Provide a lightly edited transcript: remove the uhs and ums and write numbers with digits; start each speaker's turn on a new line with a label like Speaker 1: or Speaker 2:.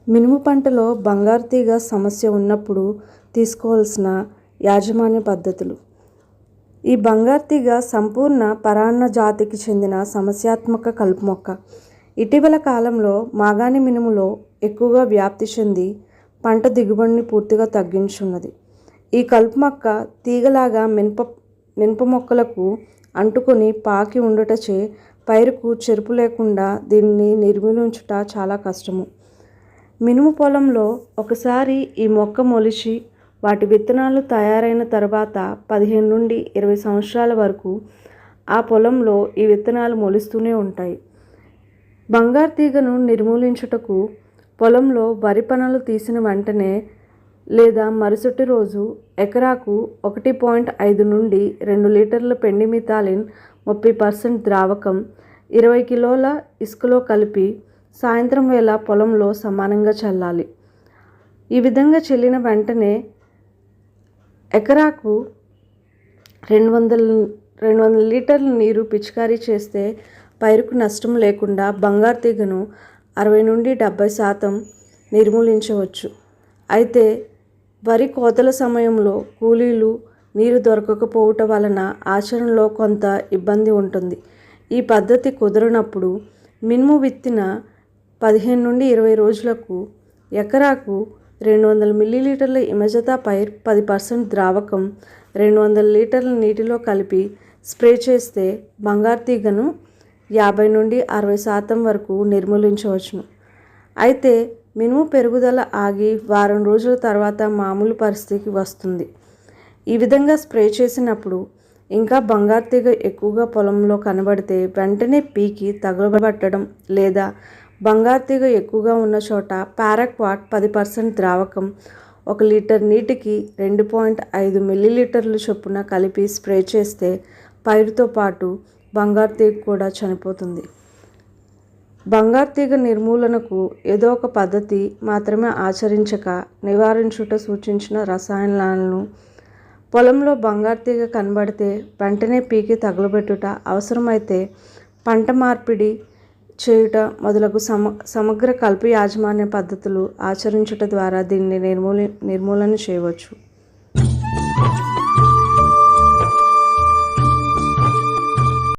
Speaker 1: మినుము పంటలో బంగారు తీగ సమస్య ఉన్నప్పుడు తీసుకోవాల్సిన యాజమాన్య పద్ధతులు. ఈ బంగారు తీగ సంపూర్ణ పరాన్న జాతికి చెందిన సమస్యాత్మక కలుపు మొక్క. ఇటీవల కాలంలో మాగాణి మినుములో ఎక్కువగా వ్యాప్తి చెంది పంట దిగుబడిని పూర్తిగా తగ్గించున్నది. ఈ కలుపు మొక్క తీగలాగా మినప మొక్కలకు అంటుకొని పాకి ఉండుటచే పైరుకు చెరుపు లేకుండా దీన్ని నిర్మూలించుట చాలా కష్టము. మినుము పొలంలో ఒకసారి ఈ మొక్క మొలిచి వాటి విత్తనాలు తయారైన తర్వాత 15 నుండి 20 సంవత్సరాల వరకు ఆ పొలంలో ఈ విత్తనాలు మొలుస్తూనే ఉంటాయి. బంగారు తీగను నిర్మూలించుటకు పొలంలో వరి పనలు తీసిన వెంటనే లేదా మరుసటి రోజు ఎకరాకు 1.5 నుండి 2 లీటర్ల పెండిమిథాలిన్ 30% ద్రావకం 20 కిలోల ఇసుకలో కలిపి సాయంత్రం వేళ పొలంలో సమానంగా చల్లాలి. ఈ విధంగా చల్లిన వెంటనే ఎకరాకు 200 లీటర్ల నీరు పిచికారీ చేస్తే పైరుకు నష్టం లేకుండా బంగారు తీగను 60 నుండి 70% నిర్మూలించవచ్చు. అయితే వరి కోతల సమయంలో కూలీలు నీరు దొరకకపోవటం వలన ఆచరణలో కొంత ఇబ్బంది ఉంటుంది. ఈ పద్ధతి కుదరనప్పుడు మినుము విత్తిన 15 నుండి 20 రోజులకు ఎకరాకు 200 మిల్లీలీటర్ల ఇమజతా పైర్ 10% ద్రావకం 200 లీటర్ల నీటిలో కలిపి స్ప్రే చేస్తే బంగారు తీగను 50 నుండి 60% వరకు నిర్మూలించవచ్చును. అయితే మినుము పెరుగుదల ఆగి వారం రోజుల తర్వాత మామూలు పరిస్థితికి వస్తుంది. ఈ విధంగా స్ప్రే చేసినప్పుడు ఇంకా బంగారు తీగ ఎక్కువగా పొలంలో కనబడితే వెంటనే పీకి తగలబెట్టడం లేదా బంగారు తీగ ఎక్కువగా ఉన్న చోట పారాక్వాట్ 10% ద్రావకం 1 లీటర్ నీటికి 2.5 మిల్లీలీటర్ల చొప్పున కలిపి స్ప్రే చేస్తే పైరుతో పాటు బంగారు తీగ కూడా చనిపోతుంది. బంగారు తీగ నిర్మూలనకు ఏదో ఒక పద్ధతి మాత్రమే ఆచరించక నివారించుట సూచించిన రసాయనాలను పొలంలో బంగారు తీగ కనబడితే వెంటనే పీకి తగలబెట్టుట, అవసరమైతే పంట మార్పిడి చేయుట మొదలగు సమగ్ర కలుపు యాజమాన్య పద్ధతులు ఆచరించుట ద్వారా దీన్ని నిర్మూలన చేయవచ్చు.